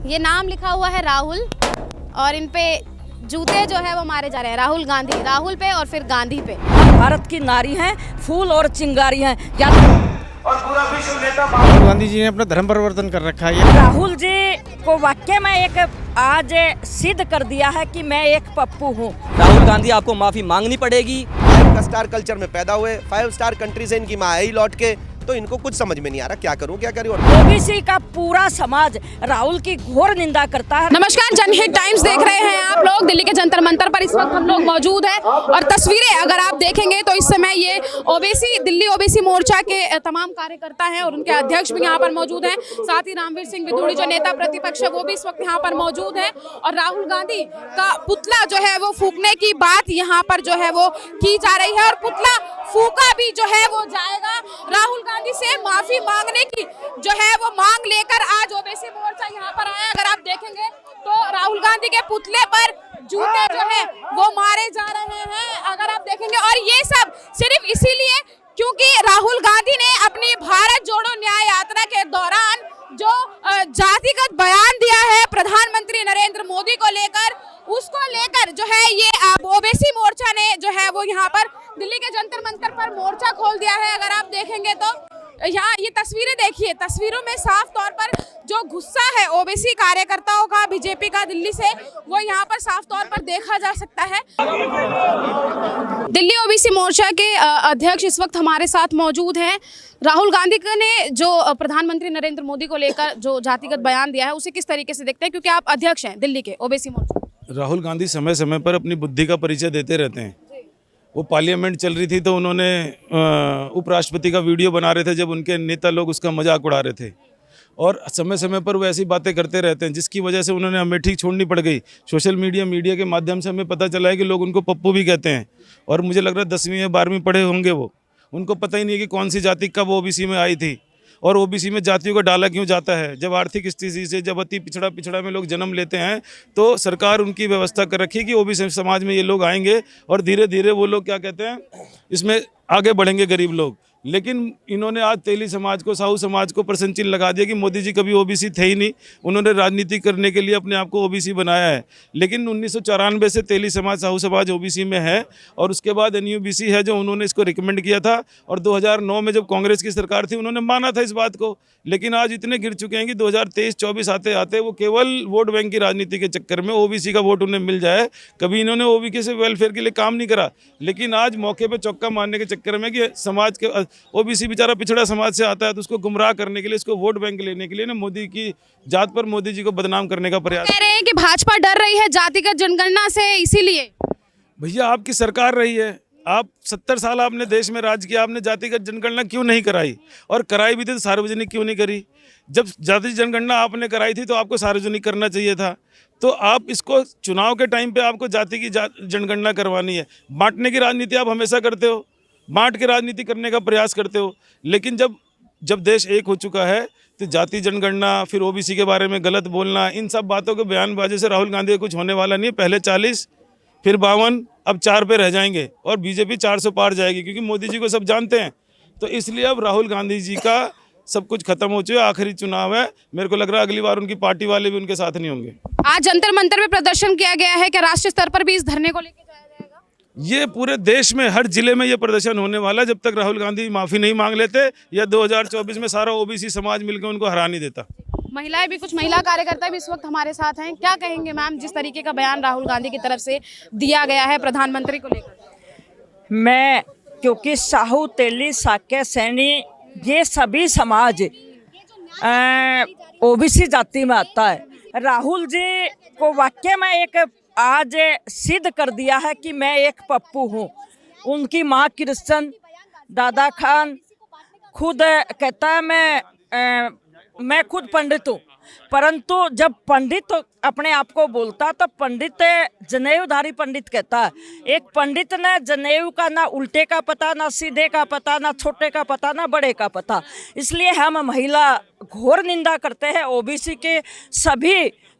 ये नाम लिखा हुआ है राहुल और इन पे जूते जो है वो मारे जा रहे हैं। राहुल गांधी, राहुल पे और फिर गांधी पे। भारत की नारी हैं, फूल और चिंगारी हैं। या और पूरा विश्व नेता राहुल गांधी जी ने अपना धर्म परिवर्तन कर रखा है। राहुल जी को वाकई में एक आज सिद्ध कर दिया है कि मैं एक पप्पू हूँ। राहुल गांधी आपको माफी मांगनी पड़ेगी। 5 स्टार कल्चर में पैदा हुए, 5 स्टार कंट्री से इनकी माँ आई लौट के, तो इनको कुछ समझ में नहीं आ रहा क्या करूं क्या करूं। ओबीसी का पूरा समाज राहुल की घोर निंदा करता है। नमस्कार, जनहित टाइम्स देख रहे हैं आप लोग। दिल्ली के जंतर मंतर पर इस वक्त हम लोग मौजूद हैं और तस्वीरें अगर आप देखेंगे तो इस समय ये ओबीसी दिल्ली ओबीसी मोर्चा के तमाम कार्यकर्ता हैं और उनके अध्यक्ष भी यहाँ पर मौजूद हैं। साथ ही रामवीर सिंह विदुड़ी जो नेता प्रतिपक्ष है वो भी इस वक्त यहाँ पर मौजूद है और राहुल गांधी का पुतला जो है वो फूकने की बात यहाँ पर जो है वो की जा रही है और पुतला फूका भी जो है वो जाएगा। राहुल गांधी से माफी मांगने की जो है वो मांग लेकर आज ओबीसी मोर्चा यहाँ पर आया। अगर आप देखेंगे तो राहुल गांधी के पुतले पर जूते जो है वो मारे जा रहे हैं, अगर आप देखेंगे। और ये सब सिर्फ इसीलिए क्योंकि राहुल गांधी ने अपनी भारत जोड़ो न्याय यात्रा के दौरान जो जातिगत बयान दिया है प्रधानमंत्री नरेंद्र मोदी को लेकर, उसको लेकर जो है ये ओबीसी मोर्चा ने जो है वो यहाँ पर दिल्ली के जंतर मंतर पर मोर्चा खोल दिया है। अगर आप देखेंगे तो यहाँ ये तस्वीरें देखिए, तस्वीरों में साफ तौर पर जो गुस्सा है ओबीसी कार्यकर्ताओं का, बीजेपी का दिल्ली से, वो यहाँ पर साफ तौर पर देखा जा सकता है। दिल्ली ओबीसी मोर्चा के अध्यक्ष इस वक्त हमारे साथ मौजूद हैं। राहुल गांधी ने जो प्रधानमंत्री नरेंद्र मोदी को लेकर जो जातिगत बयान दिया है उसे किस तरीके से देखते हैं, क्योंकि आप अध्यक्ष हैं दिल्ली के ओबीसी मोर्चा? राहुल गांधी समय समय पर अपनी बुद्धि का परिचय देते रहते हैं। वो पार्लियामेंट चल रही थी तो उन्होंने उपराष्ट्रपति का वीडियो बना रहे थे जब उनके नेता लोग उसका मजाक उड़ा रहे थे और समय समय पर वो ऐसी बातें करते रहते हैं जिसकी वजह से उन्होंने अमेठी छोड़नी पड़ गई। सोशल मीडिया के माध्यम से हमें पता चला है कि लोग उनको पप्पू भी कहते हैं और मुझे लग रहा है 10वीं या 12वीं पढ़े होंगे वो। उनको पता ही नहीं है कि कौन सी जाति कब ओबीसी में आई थी और ओबीसी में जातियों का डाला क्यों जाता है। जब आर्थिक स्थिति से जब अति पिछड़ा में लोग जन्म लेते हैं तो सरकार उनकी व्यवस्था कर रखी है कि ओबीसी समाज में ये लोग आएंगे और धीरे धीरे वो लोग क्या कहते हैं इसमें आगे बढ़ेंगे गरीब लोग। लेकिन इन्होंने आज तेली समाज को, साहू समाज को प्रश्न चिन्ह लगा दिया कि मोदी जी कभी ओबीसी थे ही नहीं। उन्होंने राजनीति करने के लिए अपने आप को ओबीसी बनाया है, लेकिन 1994 से तेली समाज, साहू समाज ओबीसी में है और उसके बाद एनयूबीसी है जो उन्होंने इसको रिकमेंड किया था और 2009 में जब कांग्रेस की सरकार थी उन्होंने माना था इस बात को। लेकिन आज इतने गिर चुके हैं कि 2023-24 आते आते वो केवल वोट बैंक की राजनीति के चक्कर में ओबीसी का वोट उन्हें मिल जाए, कभी इन्होंने ओबीसी से वेलफेयर के लिए काम नहीं करा। लेकिन आज मौके पे चौका मारने के चक्कर में कि समाज के ओबीसी बेचारा पिछड़ा समाज से आता है तो उसको गुमराह करने के लिए, उसको वोट बैंक लेने के लिए ना मोदी की जात पर मोदी जी को बदनाम करने का प्रयास कह रहे हैं कि भाजपा डर रही है जातिगत जनगणना से, इसीलिए। भैया आपकी सरकार रही है, आप 70 साल आपने देश में राज किया, आपने जातिगत जनगणना क्यों नहीं कराई? और कराई भी थी तो सार्वजनिक क्यों नहीं करी? जब जाति जनगणना आपने कराई थी तो आपको सार्वजनिक करना चाहिए था। तो आप इसको चुनाव के टाइम पे आपको जाति की जनगणना करवानी है। बांटने की राजनीति आप हमेशा करते हो, बांट के राजनीति करने का प्रयास करते हो। लेकिन जब देश एक हो चुका है तो जाति जनगणना, फिर ओबीसी के बारे में गलत बोलना, इन सब बातों के बयानबाजी से राहुल गांधी कुछ होने वाला नहीं है। पहले 40, फिर 52, अब 4 पे रह जाएंगे और बीजेपी 400 पार जाएगी क्योंकि मोदी जी को सब जानते हैं। तो इसलिए अब राहुल गांधी जी का सब कुछ खत्म हो चुका है, आखिरी चुनाव है। मेरे को लग रहा है अगली बार उनकी पार्टी वाले भी उनके साथ नहीं होंगे। आज जंतर मंतर में प्रदर्शन किया गया है, क्या राष्ट्रीय स्तर पर भी इस धरने को लेकर जाया जाएगा? ये पूरे देश में हर जिले में ये प्रदर्शन होने वाला है जब तक राहुल गांधी माफी नहीं मांग लेते या 2024 में सारा ओबीसी समाज मिलकर उनको हरा नहीं देता। महिलाएं भी, कुछ महिला कार्यकर्ता भी इस वक्त हमारे साथ हैं। क्या कहेंगे मैम, जिस तरीके का बयान राहुल गांधी की तरफ से दिया गया है प्रधानमंत्री को लेकर? मैं क्योंकि साहू, तेली, साक्य, सैनी ये सभी समाज ओबीसी जाति में आता है। राहुल जी को वाकई में एक आज सिद्ध कर दिया है कि मैं एक पप्पू हूँ। उनकी माँ क्रिश्चन, दादा खान खुद कहता है मैं खुद पंडित हूँ, परंतु जब पंडित अपने आप को बोलता तो पंडित जनेऊधारी पंडित कहता है। एक पंडित ने जनेऊ का ना उल्टे का पता, ना सीधे का पता, ना छोटे का पता, ना बड़े का पता। इसलिए हम महिला घोर निंदा करते हैं ओबीसी के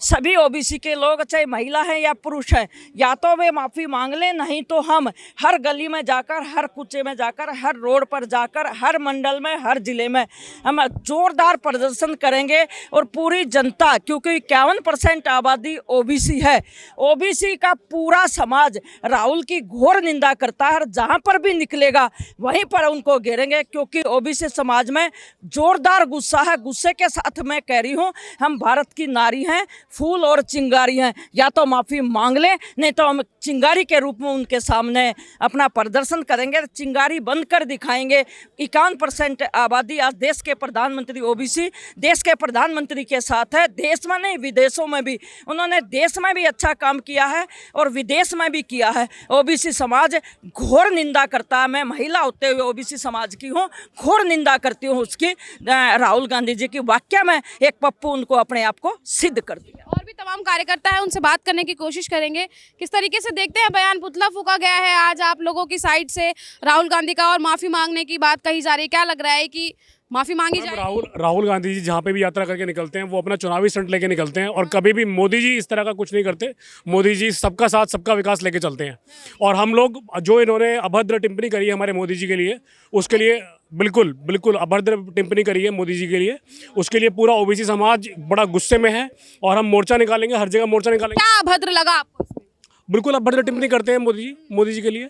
सभी ओबीसी के लोग, चाहे महिला हैं या पुरुष हैं, या तो वे माफ़ी मांग लें, नहीं तो हम हर गली में जाकर, हर कुचे में जाकर, हर रोड पर जाकर, हर मंडल में, हर जिले में हम जोरदार प्रदर्शन करेंगे और पूरी पूरी जनता, क्योंकि 51% आबादी ओबीसी है, ओबीसी का पूरा समाज राहुल की घोर निंदा करता है और जहां पर भी निकलेगा वहीं पर उनको घेरेंगे, क्योंकि ओबीसी समाज में जोरदार गुस्सा है। गुस्से के साथ मैं कह रही हूं, हम भारत की नारी हैं, फूल और चिंगारी हैं, या तो माफ़ी मांग लें, नहीं तो हम चिंगारी के रूप में उनके सामने अपना प्रदर्शन करेंगे, चिंगारी बंद कर दिखाएंगे। 51% आबादी आज देश के प्रधानमंत्री ओबीसी देश के प्रधानमंत्री के साथ है, देश में नहीं विदेशों में भी। उन्होंने देश में भी अच्छा काम किया है और विदेश में भी किया है। ओबीसी समाज घोर निंदा करता है। मैं महिला होते हुए ओबीसी समाज की हूँ, घोर निंदा करती हूँ उसकी। राहुल गांधी जी की वाक्य में एक पप्पू उनको अपने आप को सिद्ध कर दिया। और भी तमाम कार्यकर्ता है, उनसे बात करने की कोशिश करेंगे। किस तरीके से देखते हैं बयान पुतला फूंका गया है आज आप लोगों की साइड से राहुल गांधी का, और माफी मांगने की बात कही जा रही है, क्या लग रहा है कि माफी मांगी जाएगी? राहुल गांधी जी जहाँ पे भी यात्रा करके निकलते हैं वो अपना चुनावी स्टंट लेके निकलते हैं, और कभी भी मोदी जी इस तरह का कुछ नहीं करते। मोदी जी सबका साथ सबका विकास लेके चलते हैं, और हम लोग जो इन्होंने अभद्र टिप्पणी करी है हमारे मोदी जी के लिए, उसके लिए बिल्कुल बिल्कुल अभद्र टिप्पणी करी है मोदी जी के लिए, उसके लिए पूरा ओबीसी समाज बड़ा गुस्से में है, और हम मोर्चा निकालेंगे, हर जगह मोर्चा निकालेंगे। क्या अभद्र लगा आपको इसमें? बिल्कुल अभद्र टिप्पणी करते हैं मोदी जी के लिए।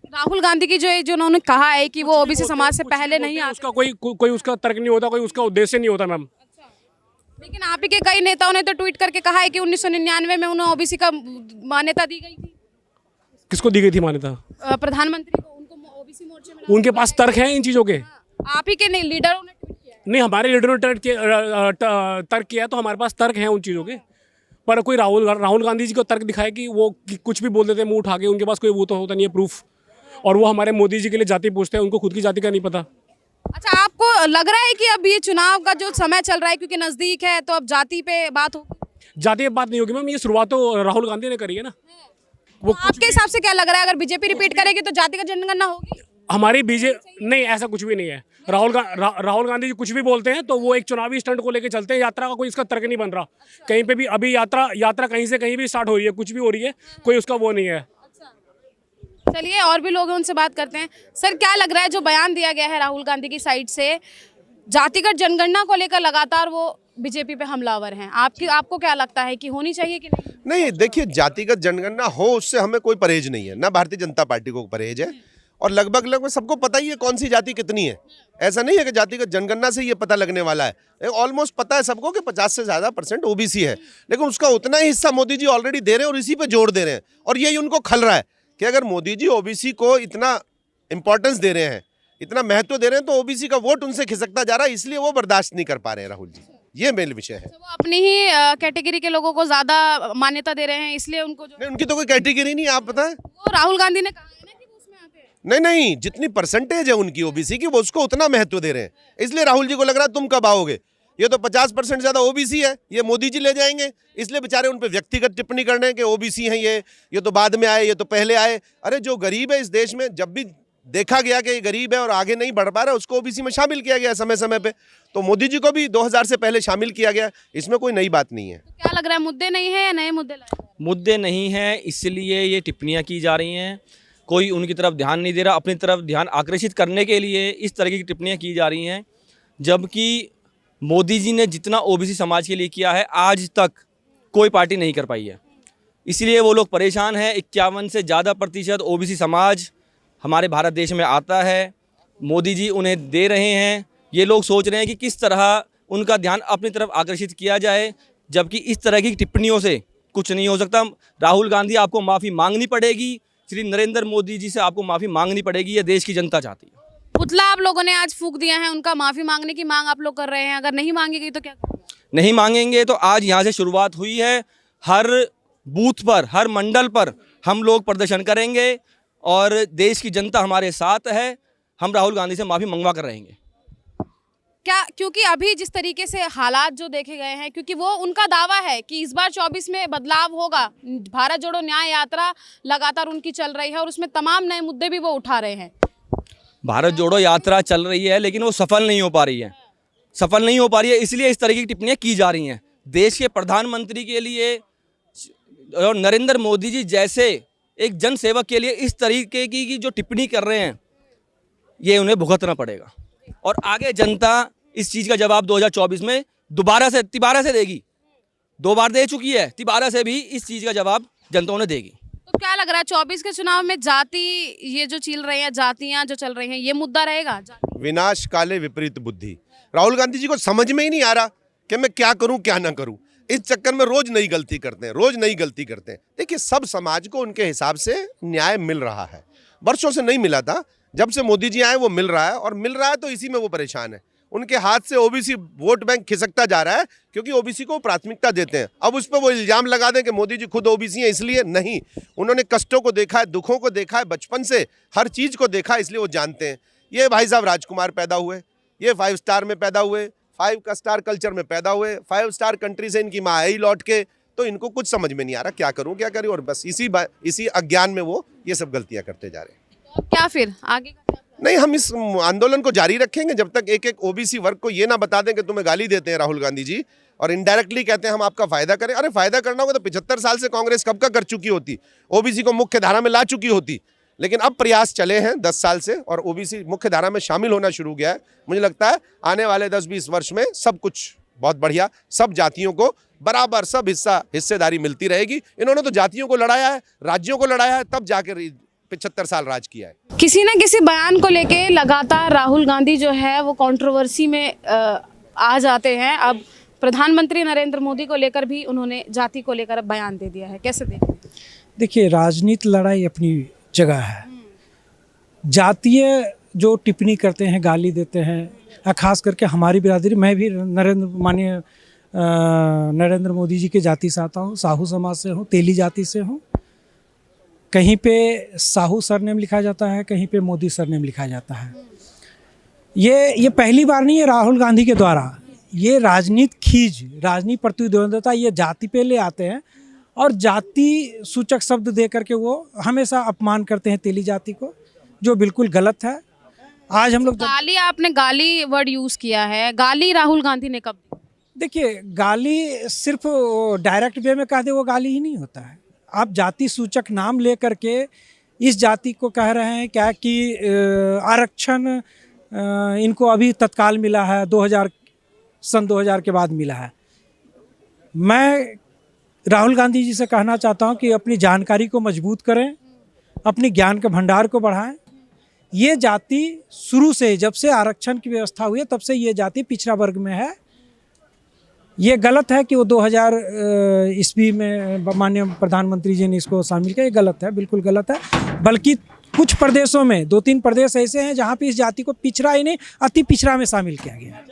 राहुल गांधी की जो उन्होंने कहा है कि वो ओबीसी समाज से पहले नहीं आते, उसका कोई उसका तर्क नहीं होता, कोई उसका उद्देश्य नहीं होता मैम। लेकिन आप ही के कई नेताओं ने तो ट्वीट करके कहा है कि 1999 में उन्हें ओबीसी का मान्यता दी गई थी। किसको दी गई थी मान्यता? प्रधानमंत्री को, उनको ओबीसी मोर्चे में। उनके पास तर्क हैं इन चीज़ों के? आप ही के नहीं, लीडरों ने ट्वीट किया है। नहीं, हमारे लीडरों ने तर्क किया, तो हमारे पास तर्क हैं उन चीज़ों के। पर कोई राहुल गांधी जी को तर्क दिखाए कि वो कुछ भी बोल देते हैं मुंह उठा के, उनके पास कोई वो तो होता नहीं है प्रूफ। और वो हमारे मोदी जी के लिए जाति पूछते हैं, उनको खुद की जाति का नहीं पता। अच्छा, आपको लग रहा है कि अब ये चुनाव का जो समय चल रहा है क्योंकि नजदीक है, तो अब जाति पे बात होगी? जाति पे बात नहीं होगी मैम, ये शुरुआत तो राहुल गांधी ने करी है ना। वो आपके हिसाब से क्या लग रहा है, अगर बीजेपी रिपीट करेगी तो जाति का जनगणना होगी? हमारी नहीं, ऐसा कुछ भी नहीं है। राहुल गांधी जी कुछ भी बोलते हैं तो वो एक चुनावी स्टंट को लेके चलते हैं। यात्रा का कोई इसका तर्क नहीं बन रहा कहीं पे भी। अभी यात्रा कहीं से कहीं भी स्टार्ट हो रही है, कुछ भी हो रही है, कोई उसका वो नहीं है। चलिए, और भी लोग हैं, उनसे बात करते हैं। सर, क्या लग रहा है जो बयान दिया गया है राहुल गांधी की साइड से, जातिगत जनगणना को लेकर लगातार वो बीजेपी पे हमलावर हैं, आपको क्या लगता है कि होनी चाहिए कि नहीं? नहीं, देखिए, जातिगत जनगणना हो उससे हमें कोई परहेज नहीं है, ना भारतीय जनता पार्टी को परहेज है, और लगभग सबको पता ही है कौन सी जाति कितनी है। ऐसा नहीं है कि जातिगत जनगणना से ये पता लगने वाला है। ऑलमोस्ट पता है सबको कि 50 से ज़्यादा % ओबीसी है, लेकिन उसका उतना ही हिस्सा मोदी जी ऑलरेडी दे रहे हैं और इसी पे जोर दे रहे हैं। और यही उनको खल रहा है कि अगर मोदी जी ओबीसी को इतना इंपॉर्टेंस दे रहे हैं, इतना महत्व दे रहे हैं, तो ओबीसी का वोट उनसे खिसकता जा रहा है, इसलिए वो बर्दाश्त नहीं कर पा रहे हैं राहुल जी। ये मेन विषय है। वो अपनी ही कैटेगरी के लोगों को ज्यादा मान्यता दे रहे हैं, इसलिए उनको नहीं, उनकी तो कोई कैटेगरी नहीं है, आप बताएं। वो राहुल गांधी ने कहा है ना कि वो उसमें आते हैं। नहीं, जितनी परसेंटेज है उनकी ओबीसी की, वो उसको उतना महत्व दे रहे हैं, इसलिए राहुल जी को लग रहा है तुम कब आओगे। ये तो 50% ज़्यादा ओबीसी है, ये मोदी जी ले जाएंगे, इसलिए बेचारे उन पे व्यक्तिगत टिप्पणी करने कि ओबीसी हैं ये तो बाद में आए, ये तो पहले आए। अरे जो गरीब है इस देश में, जब भी देखा गया कि ये गरीब है और आगे नहीं बढ़ पा रहा है, उसको ओबीसी में शामिल किया गया समय समय पे। तो मोदी जी को भी 2000 से पहले शामिल किया गया, इसमें कोई नई बात नहीं है। तो क्या लग रहा है, मुद्दे नहीं है या नए मुद्दे लाए? मुद्दे नहीं हैं, इसलिए ये टिप्पणियां की जा रही हैं। कोई उनकी तरफ ध्यान नहीं दे रहा, अपनी तरफ ध्यान आकर्षित करने के लिए इस तरह की टिप्पणियां की जा रही हैं। जबकि मोदी जी ने जितना ओबीसी समाज के लिए किया है आज तक कोई पार्टी नहीं कर पाई है, इसलिए वो लोग परेशान हैं। 51 से ज़्यादा % ओबीसी समाज हमारे भारत देश में आता है, मोदी जी उन्हें दे रहे हैं। ये लोग सोच रहे हैं कि किस तरह उनका ध्यान अपनी तरफ आकर्षित किया जाए, जबकि इस तरह की टिप्पणियों से कुछ नहीं हो सकता। राहुल गांधी, आपको माफ़ी मांगनी पड़ेगी, श्री नरेंद्र मोदी जी से आपको माफ़ी मांगनी पड़ेगी, ये देश की जनता चाहती है। पुतला आप लोगों ने आज फूंक दिया है, उनका माफी मांगने की मांग आप लोग कर रहे हैं, अगर नहीं मांगी गई तो क्या? नहीं मांगेंगे तो आज यहाँ से शुरुआत हुई है, हर बूथ पर, हर मंडल पर हम लोग प्रदर्शन करेंगे और देश की जनता हमारे साथ है। हम राहुल गांधी से माफ़ी मंगवा कर रहेंगे। क्या, क्योंकि अभी जिस तरीके से हालात जो देखे गए हैं, क्योंकि वो उनका दावा है कि इस बार 24 में बदलाव होगा। भारत जोड़ो न्याय यात्रा लगातार उनकी चल रही है और उसमें तमाम नए मुद्दे भी वो उठा रहे हैं। भारत जोड़ो यात्रा चल रही है, लेकिन वो सफल नहीं हो पा रही है, सफल नहीं हो पा रही है, इसलिए इस तरह की टिप्पणियां की जा रही हैं। देश के प्रधानमंत्री के लिए और नरेंद्र मोदी जी जैसे एक जन सेवक के लिए इस तरीके की जो टिप्पणी कर रहे हैं, ये उन्हें भुगतना पड़ेगा और आगे जनता इस चीज़ का जवाब 2024 में दोबारा से तिबारा से देगी। 2 बार दे चुकी है, तिबारा से भी इस चीज़ का जवाब जनता ने देगी। तो क्या लग रहा है 24 के चुनाव में जाति, ये जो चल रही है, जातियां जो चल रही हैं, ये मुद्दा रहेगा? विनाश काले विपरीत बुद्धि। राहुल गांधी जी को समझ में ही नहीं आ रहा कि मैं क्या करूं क्या ना करूं। इस चक्कर में रोज नई गलती करते हैं, रोज नई गलती करते हैं। देखिए, सब समाज को उनके हिसाब से न्याय मिल रहा है, वर्षों से नहीं मिला था, जब से मोदी जी आए वो मिल रहा है, और मिल रहा है तो इसी में वो परेशान है। उनके हाथ से ओबीसी वोट बैंक खिसकता जा रहा है, क्योंकि ओबीसी को प्राथमिकता देते हैं। अब उस पर वो इल्जाम लगा दें कि मोदी जी खुद ओबीसी हैं, इसलिए नहीं। उन्होंने कष्टों को देखा है, दुखों को देखा है, बचपन से हर चीज को देखा है, इसलिए वो जानते हैं। ये भाई साहब राजकुमार पैदा हुए, ये 5 स्टार में पैदा हुए, 5 स्टार कल्चर में पैदा हुए, 5 स्टार कंट्री से इनकी माँ आई लौट के, तो इनको कुछ समझ में नहीं आ रहा क्या करूं क्या करूं, और बस इसी अज्ञान में वो ये सब गलतियां करते जा रहे हैं। तो क्या फिर आगे का क्या? नहीं, हम इस आंदोलन को जारी रखेंगे जब तक एक एक ओबीसी वर्ग को ये ना बता दें कि तुम्हें गाली देते हैं राहुल गांधी जी, और इनडायरेक्टली कहते हैं हम आपका फायदा करें। अरे फायदा करना होगा तो 75 साल से कांग्रेस कब का कर चुकी होती, ओबीसी को मुख्य धारा में ला चुकी होती। लेकिन अब प्रयास चले हैं 10 साल से, और ओबीसी मुख्य धारा में शामिल होना शुरू गया है। मुझे लगता है आने वाले 10-20 वर्ष में सब कुछ बहुत बढ़िया, सब जातियों को बराबर सब हिस्सेदारी मिलती रहेगी। इन्होंने तो जातियों को लड़ाया है, राज्यों को लड़ाया है, तब जाकर 75 साल राज किया है। किसी न किसी बयान को लेके लगातार राहुल गांधी जो है वो कंट्रोवर्सी में आ जाते हैं। अब प्रधानमंत्री नरेंद्र मोदी को लेकर भी उन्होंने जाति को लेकर अब बयान दे दिया है, कैसे देखें? देखिए, राजनीति लड़ाई अपनी जगह है। जातीय जो टिप्पणी करते हैं, गाली देते हैं, खास करके हमारी बिरादरी, मैं भी माननीय नरेंद्र मोदी जी के जाति से आता हूँ, साहू समाज से हूँ, तेली जाति से हूँ। कहीं पे साहू सरनेम लिखा जाता है, कहीं पे मोदी सरनेम लिखा जाता है। ये पहली बार नहीं है राहुल गांधी के द्वारा, ये राजनीति प्रतिद्वंद्विता ये जाति पे ले आते हैं, और जाति सूचक शब्द दे करके वो हमेशा अपमान करते हैं तेली जाति को, जो बिल्कुल गलत है। आज हम लोग आपने गाली वर्ड यूज किया है, गाली राहुल गांधी ने कब दी? देखिए, गाली सिर्फ डायरेक्ट वे में कह दे वो गाली ही नहीं होता है। आप जाति सूचक नाम ले करके इस जाति को कह रहे हैं क्या कि आरक्षण इनको अभी तत्काल मिला है, सन 2000 के बाद मिला है। मैं राहुल गांधी जी से कहना चाहता हूं कि अपनी जानकारी को मजबूत करें, अपनी ज्ञान के भंडार को बढ़ाएं। ये जाति शुरू से, जब से आरक्षण की व्यवस्था हुई है, तब से ये जाति पिछड़ा वर्ग में है। ये गलत है कि वो 2000 ईस्वी में माननीय प्रधानमंत्री जी ने इसको शामिल किया, ये गलत है, बिल्कुल गलत है। बल्कि कुछ प्रदेशों में 2-3 प्रदेश ऐसे हैं जहाँ पे इस जाति को पिछड़ा ही नहीं, अति पिछड़ा में शामिल किया गया है।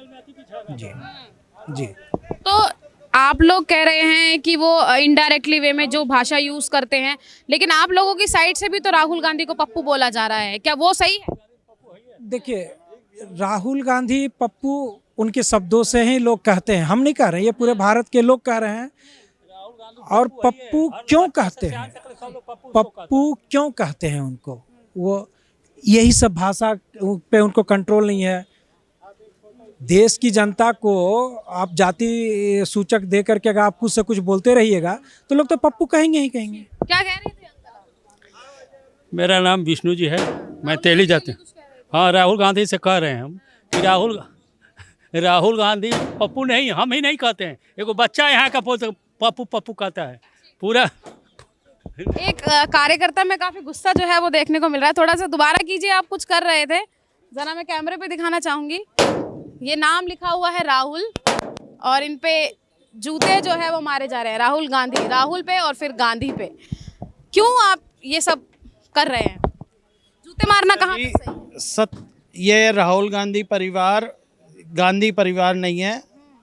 जी। तो आप लोग कह रहे हैं कि वो इनडायरेक्टली वे में जो भाषा यूज करते हैं, लेकिन आप लोगों की साइड से भी तो राहुल गांधी को पप्पू बोला जा रहा है, क्या वो सही है? देखिए, राहुल गांधी पप्पू उनके शब्दों से ही लोग कहते हैं, हम नहीं कह रहे, ये पूरे भारत के लोग कह रहे हैं। और पप्पू क्यों कहते हैं, पप्पू क्यों कहते हैं उनको, वो यही सब भाषा पे उनको कंट्रोल नहीं है। देश की जनता को आप जाति सूचक दे करके अगर आप कुछ से कुछ बोलते रहिएगा तो लोग तो पप्पू कहेंगे ही कहेंगे। क्या कह रहे थे अंकल? मेरा नाम विष्णु जी है, मैं तेली जाती हूँ। हाँ, राहुल गांधी से कह रहे हैं हम कि राहुल गांधी पप्पू नहीं, हम ही नहीं कहते हैं। एगो बच्चा यहाँ का पप्पू पप्पू कहता है पूरा। एक कार्यकर्ता में काफी गुस्सा जो है वो देखने को मिल रहा है, थोड़ा सा दोबारा कीजिए, आप कुछ कर रहे थे, जरा मैं कैमरे पे दिखाना चाहूंगी। ये नाम लिखा हुआ है राहुल, और इन पे जूते जो है वो मारे जा रहे हैं, राहुल गांधी, राहुल पे और फिर गांधी पे। क्यों आप ये सब कर रहे हैं? जूते मारना कहाँ पे सही? ये राहुल गांधी परिवार गांधी परिवार नहीं है,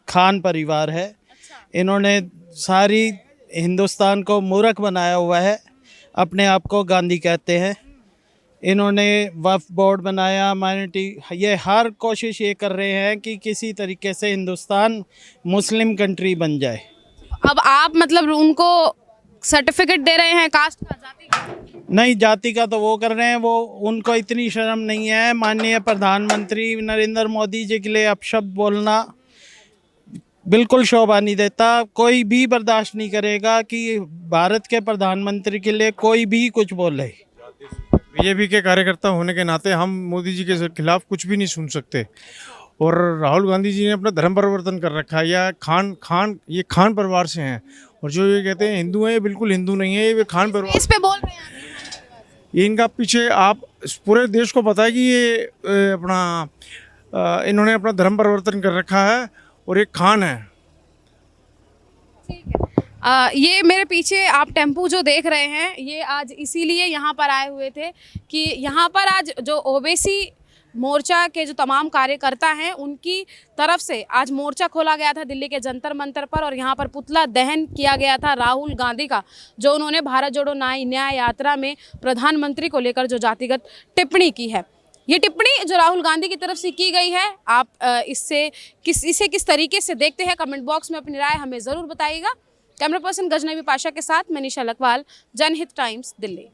खान परिवार है। इन्होंने सारी हिंदुस्तान को मूर्ख बनाया हुआ है, अपने आप को गांधी कहते हैं। इन्होंने वक्फ बोर्ड बनाया, माइनॉरिटी, ये हर कोशिश ये कर रहे हैं कि किसी तरीके से हिंदुस्तान मुस्लिम कंट्री बन जाए। अब आप मतलब उनको सर्टिफिकेट दे रहे हैं कास्ट का, जाति का? नहीं, जाति का तो वो कर रहे हैं, वो उनको इतनी शर्म नहीं है। माननीय प्रधानमंत्री नरेंद्र मोदी जी के लिए अपशब्द बोलना बिल्कुल शोभा नहीं देता। कोई भी बर्दाश्त नहीं करेगा कि भारत के प्रधानमंत्री के लिए कोई भी कुछ बोले। बीजेपी के कार्यकर्ता होने के नाते हम मोदी जी के खिलाफ कुछ भी नहीं सुन सकते, और राहुल गांधी जी ने अपना धर्म परिवर्तन कर रखा है। या ये खान परिवार से हैं, और जो ये कहते हैं हिंदू हैं, ये बिल्कुल हिंदू नहीं है, ये खान परिवार। इस पे बोल रहे हैं आप। ये इनका पीछे आप पूरे देश को पता है कि ये इन्होंने अपना धर्म परिवर्तन कर रखा है और एक खान है। ये मेरे पीछे आप टेम्पू जो देख रहे हैं, ये आज इसीलिए यहाँ पर आए हुए थे कि यहाँ पर आज जो ओबीसी मोर्चा के जो तमाम कार्यकर्ता हैं उनकी तरफ से आज मोर्चा खोला गया था दिल्ली के जंतर मंतर पर, और यहाँ पर पुतला दहन किया गया था राहुल गांधी का, जो उन्होंने भारत जोड़ो न्याय यात्रा में प्रधानमंत्री को लेकर जो जातिगत टिप्पणी की है। ये टिप्पणी जो राहुल गांधी की तरफ से की गई है, आप इसे किस तरीके से देखते हैं, कमेंट बॉक्स में अपनी राय हमें ज़रूर बताइएगा। कैमरा पर्सन गजनबी पाशा के साथ मैं निशा लखवाल, जनहित टाइम्स, दिल्ली।